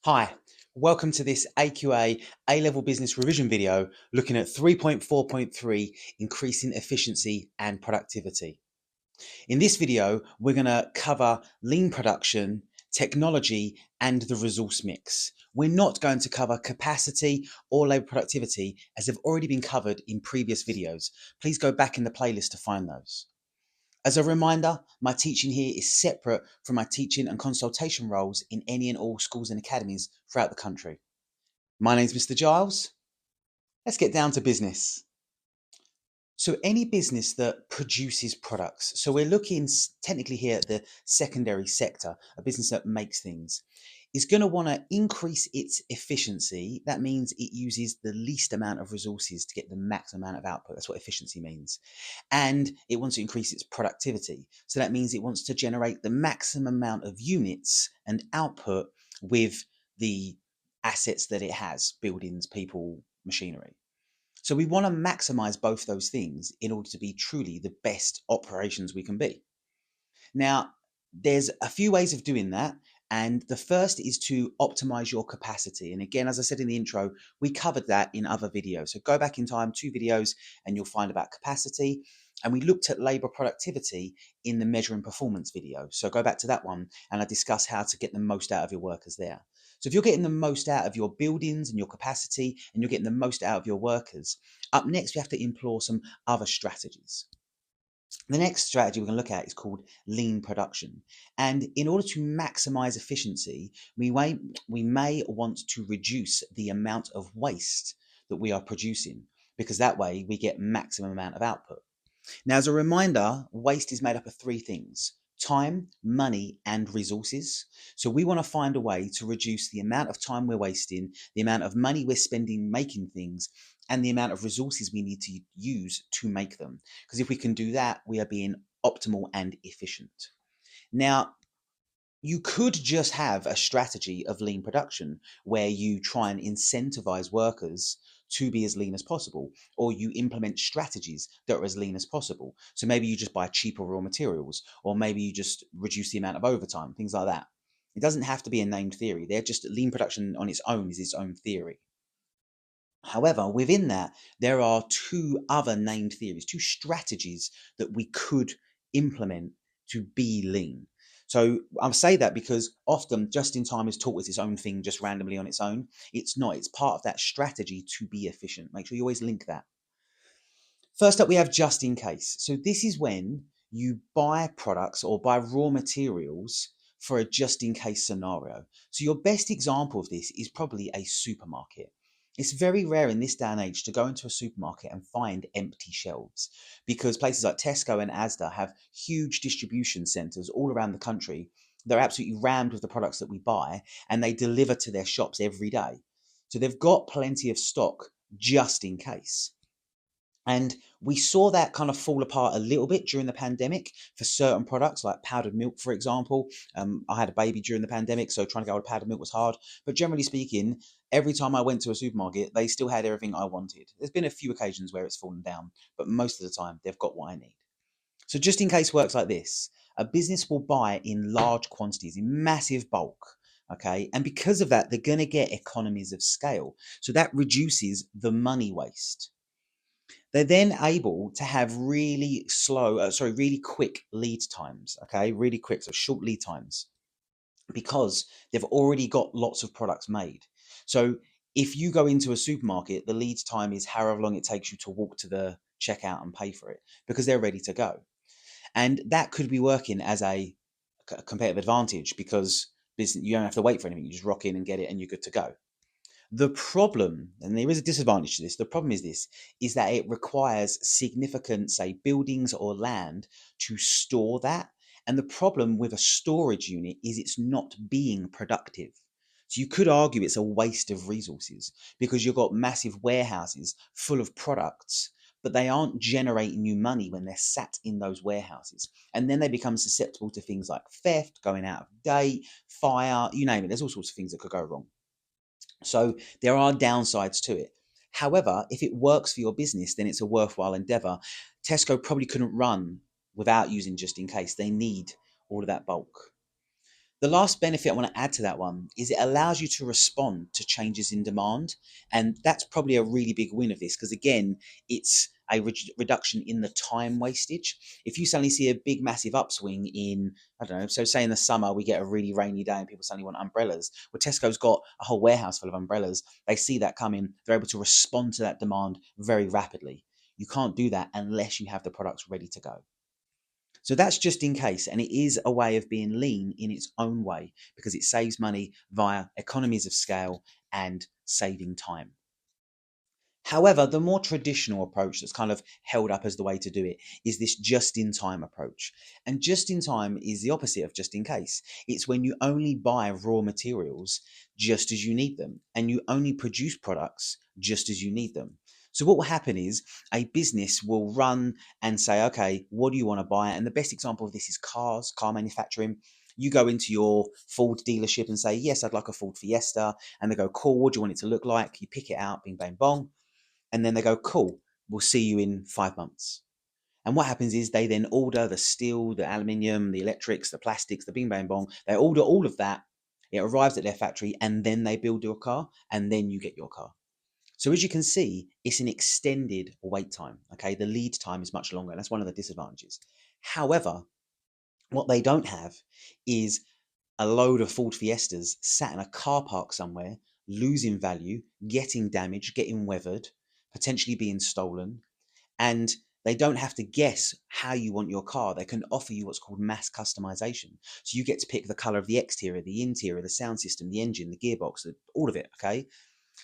Hi, welcome to this AQA A-Level Business revision video looking at 3.4.3 increasing efficiency and productivity. In this video, we're going to cover lean production, technology, and the resource mix. We're not going to cover capacity or labor productivity as they've already been covered in previous videos. Please go back in the playlist to find those. As a reminder, my teaching here is separate from my teaching and consultation roles in any and all schools and academies throughout the country. My name's Mr. Giles. Let's get down to business. So any business that produces products, so we're looking technically here at the secondary sector, a business that makes things, is going to want to increase its efficiency. That means it uses the least amount of resources to get the maximum amount of output. That's what efficiency means. And it wants to increase its productivity. So that means it wants to generate the maximum amount of units and output with the assets that it has, buildings, people, machinery. So we want to maximize both those things in order to be truly the best operations we can be. Now, there's a few ways of doing that. And the first is to optimize your capacity. And again, as I said in the intro, we covered that in other videos. So go back in time, 2 videos, and you'll find about capacity. And we looked at labor productivity in the measuring performance video. So go back to that one and I discuss how to get the most out of your workers there. So if you're getting the most out of your buildings and your capacity and you're getting the most out of your workers, up next we have to employ some other strategies. The next strategy we're going to look at is called lean production. And in order to maximize efficiency, we may want to reduce the amount of waste that we are producing, because that way we get maximum amount of output. Now, as a reminder, waste is made up of 3 things: time, money, and resources. So we want to find a way to reduce the amount of time we're wasting, the amount of money we're spending making things, and the amount of resources we need to use to make them. Because if we can do that, we are being optimal and efficient. Now, you could just have a strategy of lean production where you try and incentivize workers to be as lean as possible, or you implement strategies that are as lean as possible. So maybe you just buy cheaper raw materials, or maybe you just reduce the amount of overtime, things like that. It doesn't have to be a named theory. They're just lean production on its own is its own theory. However, within that, there are 2 other named theories, 2 strategies that we could implement to be lean. So I'll say that because often just in time is taught as its own thing, just randomly on its own. It's not. It's part of that strategy to be efficient. Make sure you always link that. First up, we have just in case. So this is when you buy products or buy raw materials for a just in case scenario. So your best example of this is probably a supermarket. It's very rare in this day and age to go into a supermarket and find empty shelves, because places like Tesco and Asda have huge distribution centres all around the country. They're absolutely rammed with the products that we buy, and they deliver to their shops every day. So they've got plenty of stock just in case. And we saw that kind of fall apart a little bit during the pandemic for certain products like powdered milk, for example. I had a baby during the pandemic, so trying to get hold of powdered milk was hard. But generally speaking, every time I went to a supermarket, they still had everything I wanted. There's been a few occasions where it's fallen down, but most of the time they've got what I need. So just in case works like this: a business will buy in large quantities, in massive bulk. Okay. And because of that, they're going to get economies of scale. So that reduces the money waste. They're then able to have really really quick lead times. Okay, really quick, so short lead times, because they've already got lots of products made. So if you go into a supermarket, the lead time is however long it takes you to walk to the checkout and pay for it, because they're ready to go. And that could be working as a competitive advantage, because you don't have to wait for anything. You just rock in and get it and you're good to go. The problem, and there is a disadvantage to this, the problem is that it requires significant, say, buildings or land to store that. And the problem with a storage unit is it's not being productive. So you could argue it's a waste of resources, because you've got massive warehouses full of products, but they aren't generating you money when they're sat in those warehouses. And then they become susceptible to things like theft, going out of date, fire, you name it. There's all sorts of things that could go wrong. So there are downsides to it. However, if it works for your business, then it's a worthwhile endeavor. Tesco probably couldn't run without using just in case. They need all of that bulk. The last benefit I want to add to that one is it allows you to respond to changes in demand. And that's probably a really big win of this because, again, it's a reduction in the time wastage. If you suddenly see a big, massive upswing in, I don't know, so say in the summer we get a really rainy day and people suddenly want umbrellas. Well, Tesco's got a whole warehouse full of umbrellas. They see that coming, they're able to respond to that demand very rapidly. You can't do that unless you have the products ready to go. So that's just in case, and it is a way of being lean in its own way because it saves money via economies of scale and saving time. However, the more traditional approach that's kind of held up as the way to do it is this just in time approach. And just in time is the opposite of just in case. It's when you only buy raw materials just as you need them and you only produce products just as you need them. So, what will happen is a business will run and say, okay, what do you want to buy? And the best example of this is cars, car manufacturing. You go into your Ford dealership and say, yes, I'd like a Ford Fiesta. And they go, cool, what do you want it to look like? You pick it out, bing, bang, bong, and then they go, cool, we'll see you in 5 months. And what happens is they then order the steel, the aluminium, the electrics, the plastics, the bing bang bong. They order all of that. It arrives at their factory and then they build your car and then you get your car. So as you can see, it's an extended wait time. Okay, the lead time is much longer. That's one of the disadvantages. However, what they don't have is a load of Ford Fiestas sat in a car park somewhere, losing value, getting damaged, getting weathered, potentially being stolen, and they don't have to guess how you want your car. They can offer you what's called mass customization. So you get to pick the color of the exterior, the interior, the sound system, the engine, the gearbox, all of it, okay?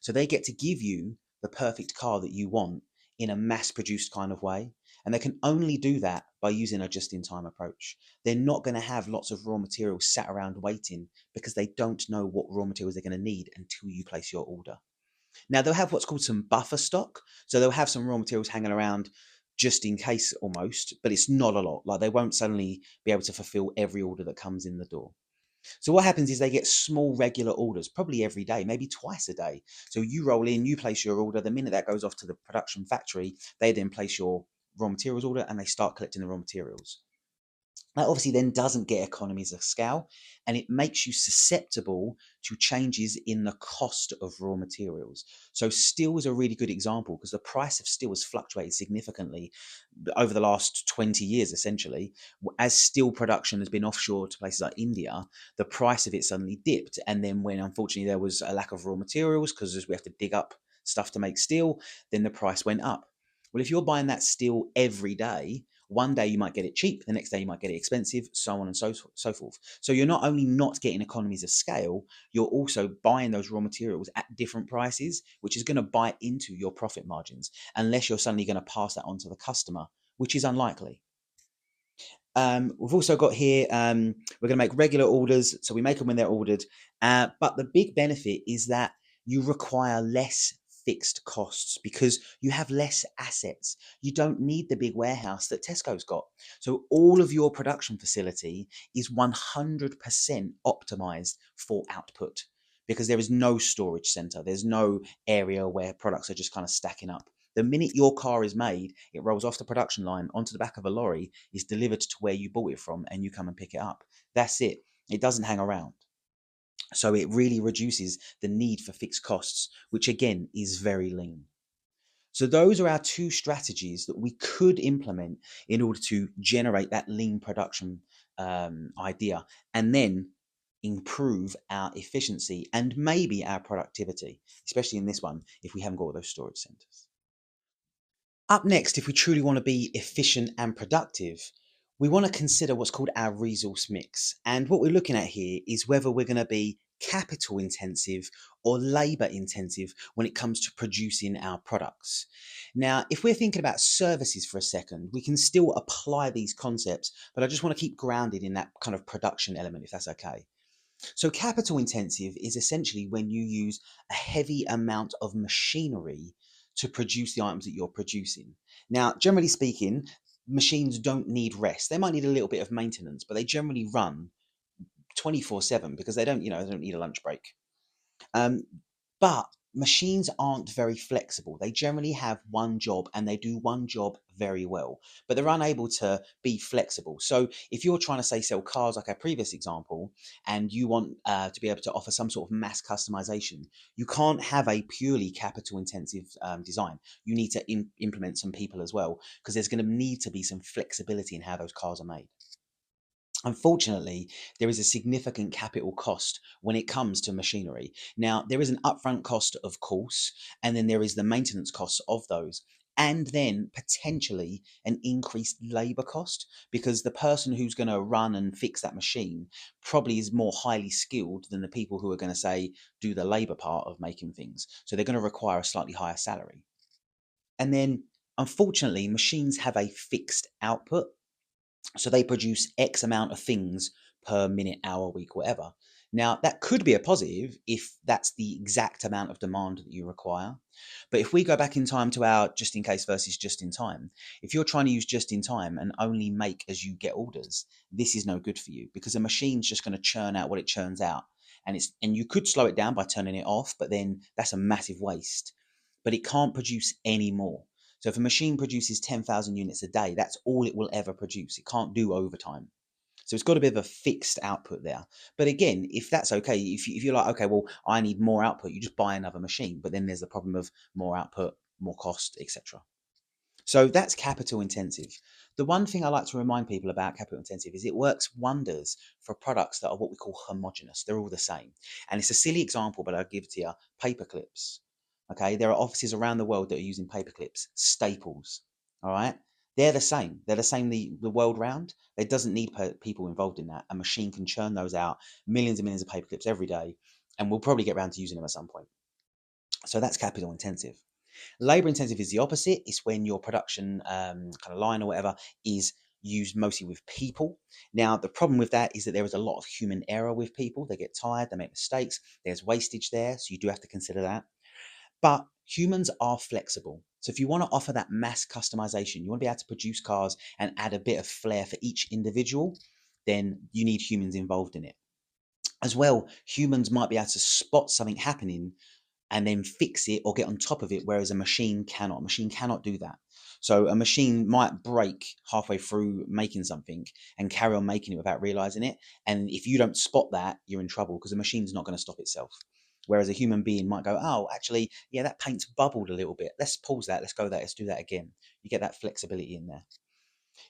So they get to give you the perfect car that you want in a mass produced kind of way. And they can only do that by using a just in time approach. They're not going to have lots of raw materials sat around waiting because they don't know what raw materials they're going to need until you place your order. Now, they'll have what's called some buffer stock. So they'll have some raw materials hanging around just in case almost, but it's not a lot. Like they won't suddenly be able to fulfill every order that comes in the door. So what happens is they get small regular orders, probably every day, maybe twice a day. So you roll in, you place your order. The minute that goes off to the production factory, they then place your raw materials order and they start collecting the raw materials. That obviously then doesn't get economies of scale and it makes you susceptible to changes in the cost of raw materials. So steel is a really good example because the price of steel has fluctuated significantly over the last 20 years, essentially. As steel production has been offshore to places like India, the price of it suddenly dipped. And then when unfortunately there was a lack of raw materials because we have to dig up stuff to make steel, then the price went up. Well, if you're buying that steel every day, one day you might get it cheap, the next day you might get it expensive, so on and so forth. So you're not only not getting economies of scale, you're also buying those raw materials at different prices, which is going to bite into your profit margins, unless you're suddenly going to pass that on to the customer, which is unlikely. We've also got here, we're going to make regular orders. So we make them when they're ordered. But the big benefit is that you require less fixed costs because you have less assets. You don't need the big warehouse that Tesco's got. So all of your production facility is 100% optimized for output because there is no storage center. There's no area where products are just kind of stacking up. The minute your car is made, it rolls off the production line onto the back of a lorry, is delivered to where you bought it from, and you come and pick it up. That's it. It doesn't hang around. So it really reduces the need for fixed costs, which again is very lean. So those are our two strategies that we could implement in order to generate that lean production idea and then improve our efficiency and maybe our productivity, especially in this one if we haven't got all those storage centers. Up next, if we truly want to be efficient and productive, we want to consider what's called our resource mix. And what we're looking at here is whether we're going to be capital intensive or labor intensive when it comes to producing our products. Now, if we're thinking about services for a second, we can still apply these concepts, but I just want to keep grounded in that kind of production element, if that's okay. So capital intensive is essentially when you use a heavy amount of machinery to produce the items that you're producing. Now, generally speaking, machines don't need rest. They might need a little bit of maintenance, but they generally run 24/7 because they don't need a lunch break. Um, but machines aren't very flexible. They generally have one job and they do one job very well, but they're unable to be flexible. So if you're trying to say sell cars, like our previous example, and you want to be able to offer some sort of mass customization, you can't have a purely capital intensive design. You need to implement some people as well, because there's going to need to be some flexibility in how those cars are made. Unfortunately, there is a significant capital cost when it comes to machinery. Now, there is an upfront cost, of course, and then there is the maintenance costs of those, and then potentially an increased labor cost, because the person who's going to run and fix that machine probably is more highly skilled than the people who are going to, say, do the labor part of making things. So they're going to require a slightly higher salary. And then, unfortunately, machines have a fixed output. So they produce X amount of things per minute, hour, week, whatever. Now, that could be a positive if that's the exact amount of demand that you require. But if we go back in time to our just in case versus just in time, if you're trying to use just in time and only make as you get orders, this is no good for you, because a machine's just going to churn out what it churns out. And you could slow it down by turning it off, but then that's a massive waste. But it can't produce any more. So if a machine produces 10,000 units a day, that's all it will ever produce. It can't do overtime. So it's got a bit of a fixed output there. But again, if that's okay, if you're like, okay, well, I need more output, you just buy another machine. But then there's the problem of more output, more cost, etc. So that's capital intensive. The one thing I like to remind people about capital intensive is it works wonders for products that are what we call homogenous. They're all the same. And it's a silly example, but I'll give it to you. Paper clips. Okay, there are offices around the world that are using paper clips, staples. All right, they're the same. They're the same the world round. It doesn't need people involved in that. A machine can churn those out, millions and millions of paper clips every day, and we'll probably get around to using them at some point. So that's capital intensive. Labor intensive is the opposite. It's when your production kind of line or whatever is used mostly with people. Now, the problem with that is that there is a lot of human error with people. They get tired, they make mistakes, there's wastage there, so you do have to consider that. But humans are flexible. So if you want to offer that mass customization, you want to be able to produce cars and add a bit of flair for each individual, then you need humans involved in it. As well, humans might be able to spot something happening and then fix it or get on top of it, whereas a machine cannot. A machine cannot do that. So a machine might break halfway through making something and carry on making it without realizing it. And if you don't spot that, you're in trouble, because the machine's not going to stop itself. Whereas a human being might go, oh, actually, yeah, that paint's bubbled a little bit. Let's pause that. Let's go there. Let's do that again. You get that flexibility in there.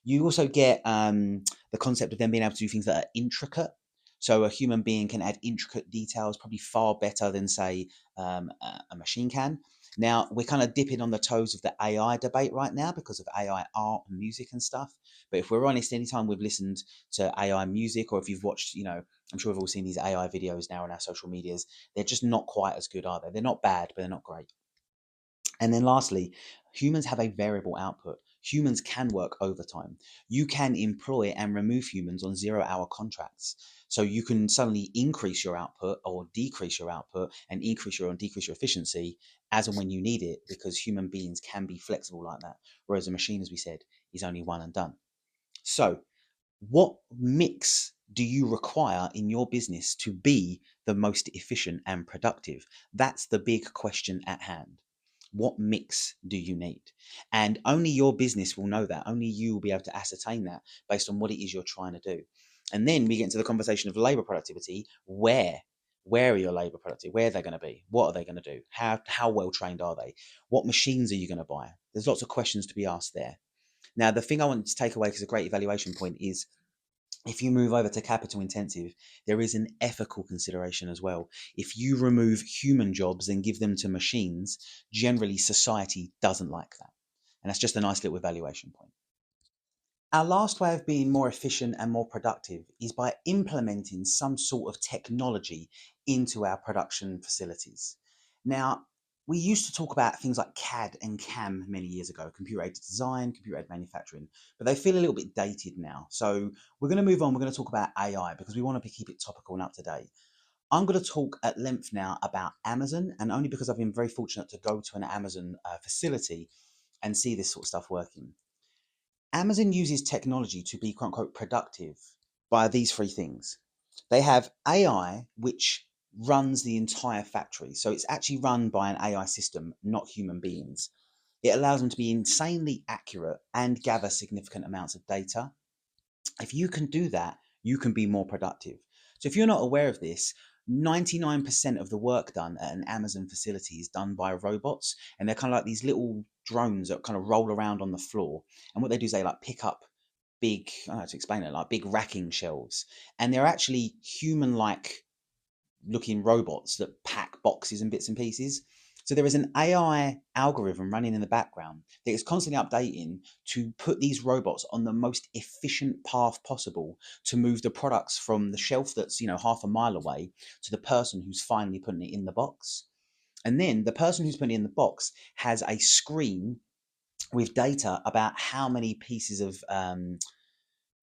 You also get the concept of them being able to do things that are intricate. So a human being can add intricate details probably far better than, say, a machine can. Now, we're kind of dipping on the toes of the AI debate right now because of AI art and music and stuff. But if we're honest, anytime we've listened to AI music, or if you've watched, I'm sure we've all seen these AI videos now on our social medias, they're just not quite as good, are they? They're not bad, but they're not great. And then lastly, humans have a variable output. Humans can work overtime. You can employ and remove humans on 0-hour contracts. So you can suddenly increase your output or decrease your output and increase your and decrease your efficiency as and when you need it, because human beings can be flexible like that. Whereas a machine, as we said, is only one and done. So what mix do you require in your business to be the most efficient and productive? That's the big question at hand. What mix do you need? And only your business will know that. Only you will be able to ascertain that based on what it is you're trying to do. And then we get into the conversation of labor productivity. Where are your labor productive? Where are they going to be? What are they going to do? How well trained are they? What machines are you going to buy? There's lots of questions to be asked there. Now, the thing I want to take away as a great evaluation point is, if you move over to capital intensive, there is an ethical consideration as well. If you remove human jobs and give them to machines, generally society doesn't like that. And that's just a nice little evaluation point. Our last way of being more efficient and more productive is by implementing some sort of technology into our production facilities. Now, we used to talk about things like CAD and CAM many years ago, computer aided design, computer aided manufacturing, but they feel a little bit dated now. So we're going to move on. We're going to talk about AI because we want to keep it topical and up to date. I'm going to talk at length now about Amazon, and only because I've been very fortunate to go to an Amazon facility and see this sort of stuff working. Amazon uses technology to be quote unquote productive by these three things. They have AI, which runs the entire factory. So it's actually run by an AI system, not human beings. It allows them to be insanely accurate and gather significant amounts of data. If you can do that, you can be more productive. So if you're not aware of this, 99% of the work done at an Amazon facility is done by robots, and they're kind of like these little drones that kind of roll around on the floor. And what they do is they like pick up big, I don't know how to explain it, like big racking shelves, and they're actually human-like looking robots that pack boxes and bits and pieces. So there is an AI algorithm running in the background that is constantly updating to put these robots on the most efficient path possible to move the products from the shelf that's, half a mile away to the person who's finally putting it in the box. And then the person who's putting it in the box has a screen with data about how many pieces of how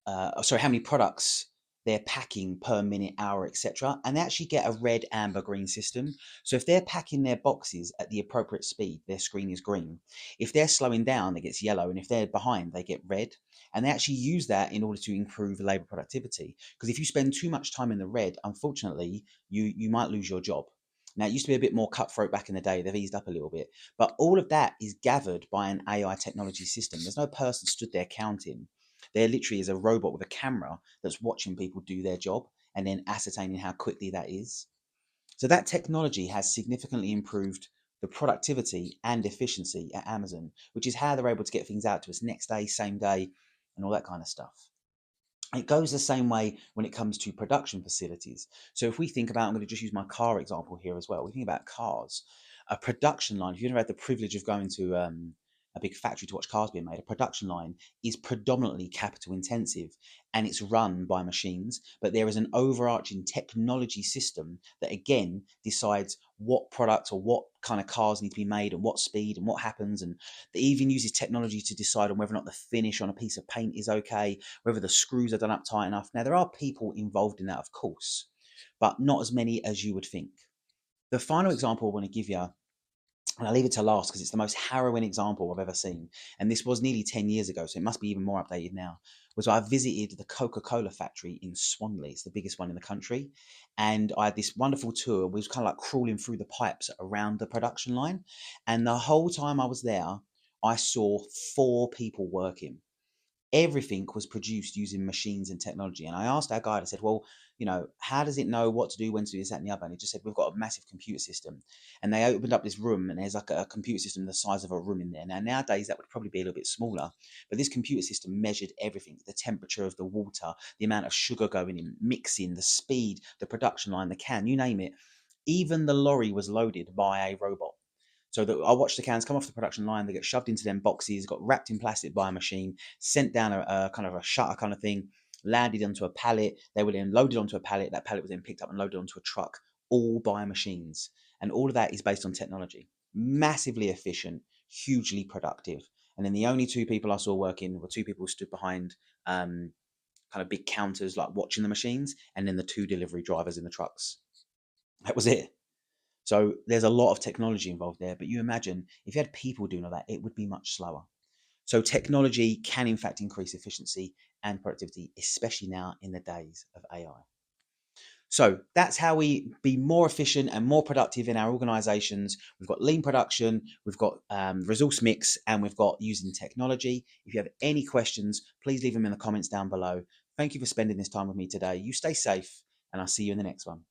many products they're packing per minute, hour, etc. And they actually get a red, amber, green system. So if they're packing their boxes at the appropriate speed, their screen is green. If they're slowing down, it gets yellow. And if they're behind, they get red. And they actually use that in order to improve labor productivity. Because if you spend too much time in the red, unfortunately, you might lose your job. Now, it used to be a bit more cutthroat back in the day. They've eased up a little bit. But all of that is gathered by an AI technology system. There's no person stood there counting. There literally is a robot with a camera that's watching people do their job and then ascertaining how quickly that is. So that technology has significantly improved the productivity and efficiency at Amazon, which is how they're able to get things out to us next day, same day, and all that kind of stuff. It goes the same way when it comes to production facilities. So if we think about, I'm going to just use my car example here as well. We think about cars, a production line. If you've ever had the privilege of going to a big factory to watch cars being made, a production line is predominantly capital intensive and it's run by machines. But there is an overarching technology system that again decides what products or what kind of cars need to be made and what speed and what happens. And it even uses technology to decide on whether or not the finish on a piece of paint is okay, whether the screws are done up tight enough. Now, there are people involved in that, of course, but not as many as you would think. The final example I want to give you, and I'll leave it to last because it's the most harrowing example I've ever seen, and this was nearly 10 years ago, so it must be even more updated now, was I visited the Coca-Cola factory in Swanley. It's the biggest one in the country. And I had this wonderful tour. We was kind of like crawling through the pipes around the production line. And the whole time I was there, I saw 4 people working. Everything was produced using machines and technology. And I asked our guide, I said, well, how does it know what to do, when to do this, that, and the other? And he just said, we've got a massive computer system. And they opened up this room, and there's like a computer system the size of a room in there. Now, nowadays, that would probably be a little bit smaller. But this computer system measured everything: the temperature of the water, the amount of sugar going in, mixing, the speed, the production line, the can, you name it. Even the lorry was loaded by a robot. So that I watched the cans come off the production line, they get shoved into them boxes, got wrapped in plastic by a machine, sent down a kind of a shutter kind of thing, landed onto a pallet. They were then loaded onto a pallet. That pallet was then picked up and loaded onto a truck, all by machines. And all of that is based on technology. Massively efficient, hugely productive. And then the only 2 people I saw working were 2 people who stood behind kind of big counters, like watching the machines, and then the 2 delivery drivers in the trucks. That was it. So there's a lot of technology involved there, but you imagine if you had people doing all that, it would be much slower. So technology can in fact increase efficiency and productivity, especially now in the days of AI. So that's how we be more efficient and more productive in our organizations. We've got lean production, we've got resource mix, and we've got using technology. If you have any questions, please leave them in the comments down below. Thank you for spending this time with me today. You stay safe, and I'll see you in the next one.